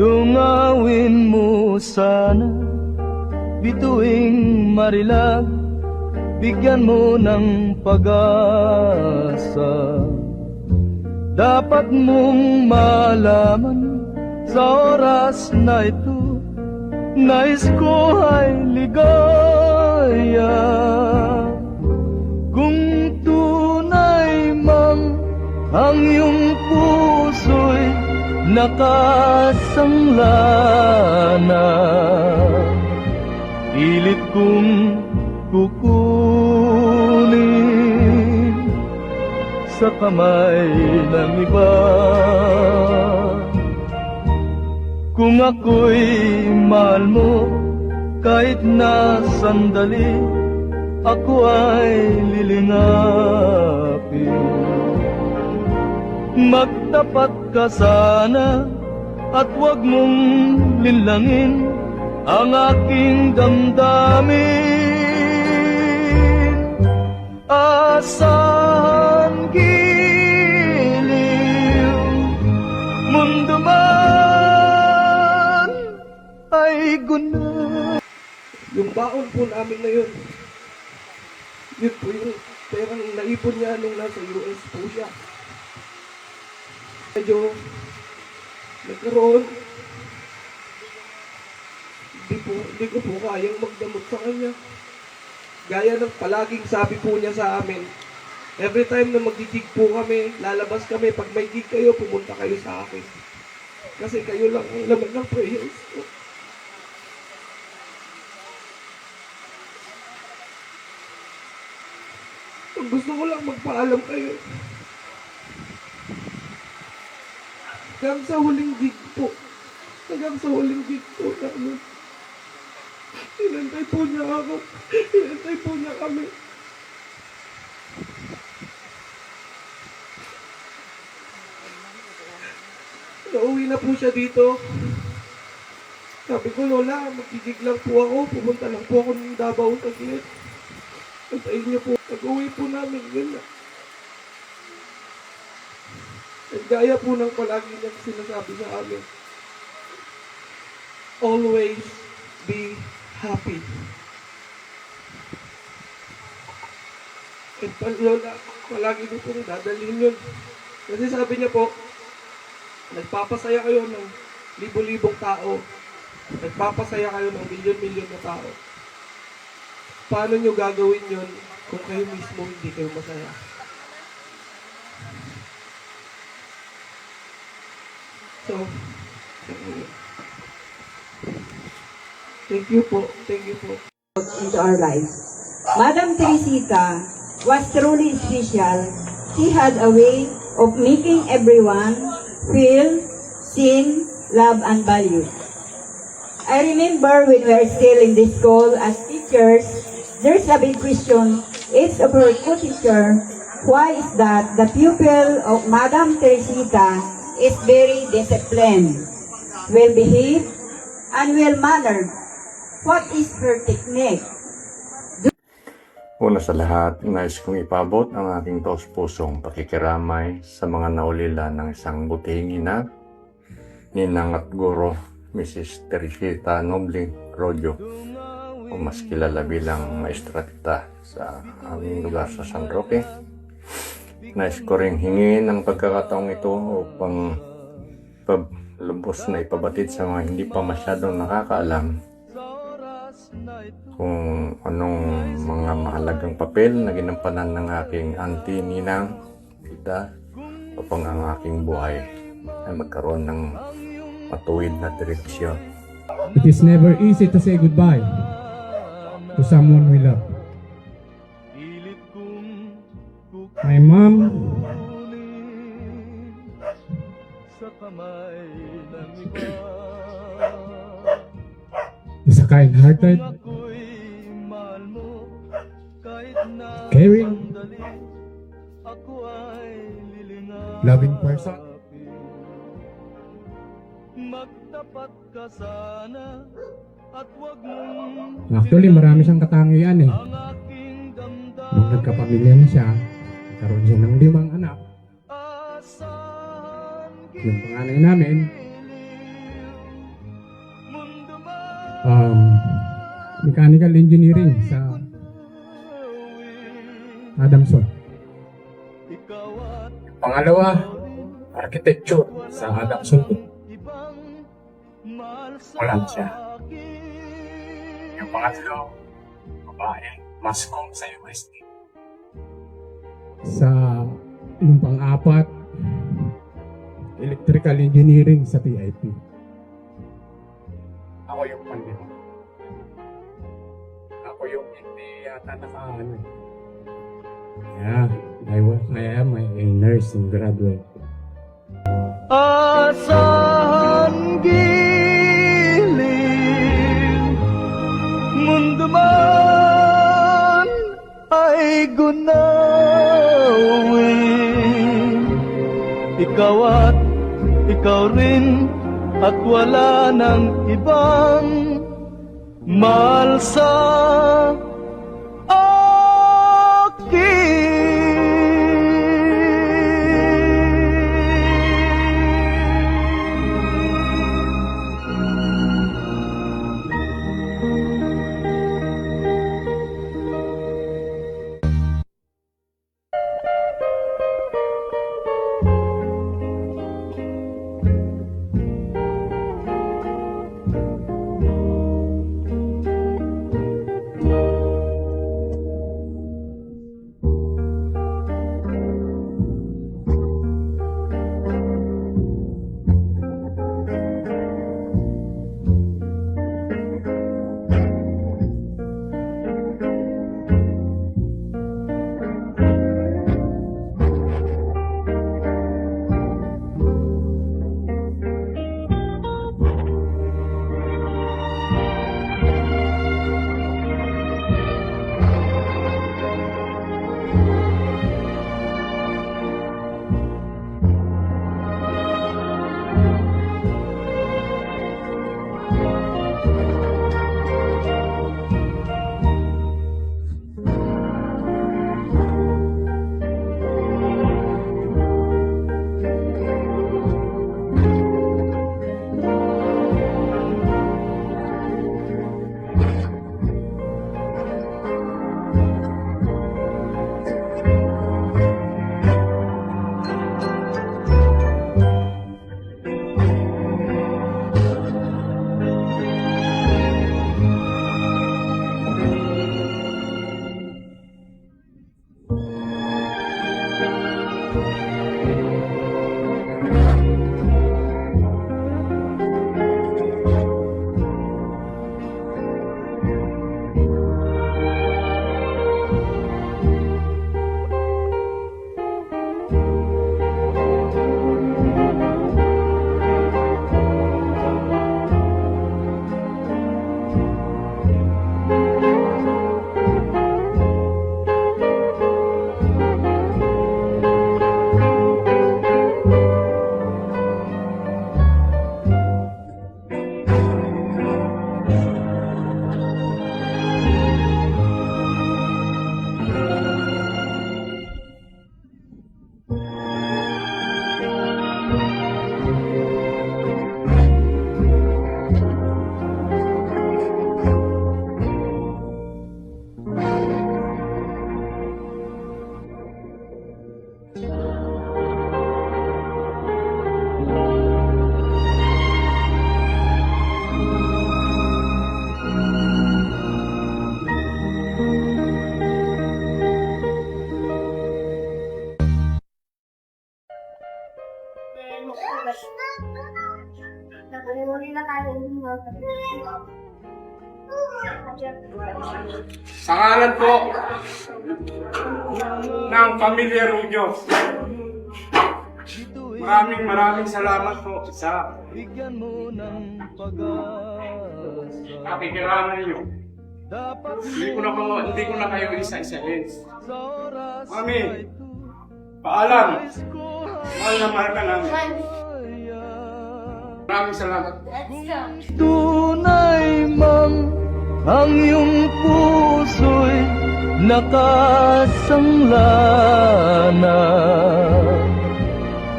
Dungawin mo sana, bituing marilag, bigyan mo ng pag-asa. Dapat mong malaman sa oras na ito, nais ko ay ligaya. Kung tunay mang ang iyong puso'y nakasangla na, pilit kong kukunin sa kamay ng iba. Kung ako'y mahal mo, kahit na sandali, ako ay lilingapin. Magtapat ka sana at huwag mong linlangin ang aking damdamin. Asan giliw mundo man ay guna. Yung baon po namin na yun po yung perang naipon niya nung nasa US po siya. Medyo nagkaroon, hindi ko po kayang magdamot sa kanya. Gaya ng palaging sabi po niya sa amin, every time na magigig po kami, lalabas kami, pag may gig kayo, pumunta kayo sa akin. Kasi kayo lang ang laman ng prayers ko. Gusto ko lang magpaalam kayo. Hanggang sa huling gig po. Hanggang sa huling gig po namin. Inantay po niya ako. Inantay po niya kami. Nauwi na po siya dito. Sabi ko, Lola, magigig lang po ako. Pumunta lang po ako ng Davao saglit. Antayin niyo po. Pag-uwi po namin, yun na. At gaya po ng palagi niyang sinasabi sa amin, always be happy. At Lola, palagi niyo pong dadalhin yun. Kasi sabi niya po, nagpapasaya kayo ng libo-libong tao. Nagpapasaya kayo ng milyon-milyon na tao. Paano nyo gagawin yun kung kayo mismo hindi kayo masaya? So, thank you po. Thank you po. Into our lives. Madam Teresita was truly special. She had a way of making everyone feel, seen, love, and valued. I remember when we were still in this school as teachers, there's a big question. It's of her co-teacher. Why is that the pupil of Madam Teresita is very disciplined, well-behaved, and well-mannered? What is her technique? Una sa lahat, nais kong ipabot ang aking taos-pusong pakikiramay sa mga naulila ng isang butihing ina, ninang at guro, Mrs. Teresita Nobling Rodio, o mas kilala bilang Maestra Tita sa aming lugar sa San Roque. Nais ko ring hingin ang pagkakataong ito upang lubos na ipabatid sa mga hindi pa masyadong nakakaalam kung anong mga mahalagang papel na ginampanan ng aking auntie, ninang, tita, upang ang aking buhay ay magkaroon ng matuwid na direksyon. It is never easy to say goodbye to someone we love. My mom is a kind-hearted, caring, loving person. Actually, marami siyang katangian eh. Nung nagkapamilya na siya, nagkaroon siya ng 5 anak. Yung panganay namin, Mechanical Engineering sa Adamson. Pangalawa, Architecture sa Adamson. Wala siya. Yung pangatlo, babae, Mascom sa UST. Sa yung pang-apat, Electrical Engineering sa TIP. Ako yung pandito. Ako yung hindi yata naka-ano. Yeah, I am a nursing graduate. Asahan giling mundo man ay gunawin. Ikaw at ikaw rin at wala nang ibang mahal sa Sa ngalan po ng Pamilya Rubio, maraming salamat po sa bigyan mo ng pag-asa. pakikiraman niyo. Hindi ko na kayo isa-isahin. Sa oras Mami, paalam. Mahal na mahal ka namin. Maraming salamat. tunay mang ang iyong puso'y nakasangla na.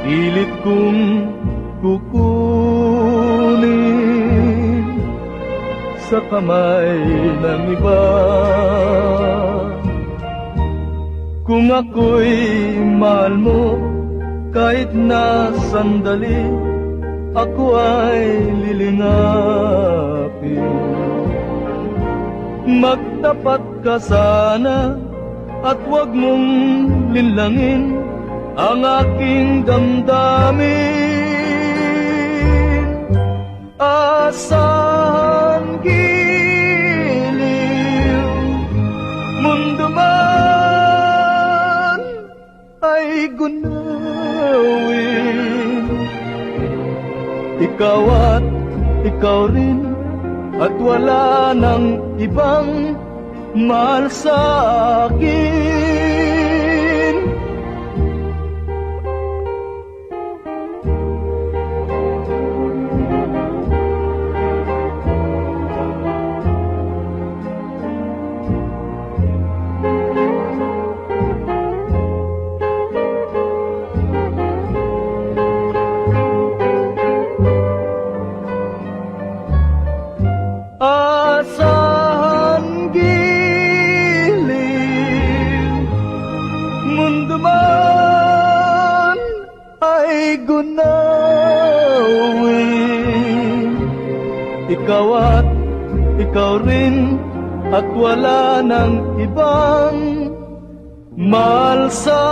Pilit kong kukunin sa kamay ng iba. Kung ako'y mahal mo, kahit na sandali, ako ay lilingapin. Magtapat ka sana at huwag mong linlangin ang aking damdamin. Asan giliw mundo man ay gunawin, ikaw at ikaw rin, at wala nang ibang mahal sa akin. Asan giliw mundo man ay gunawin, ikaw at ikaw rin, at wala nang ibang mahal sa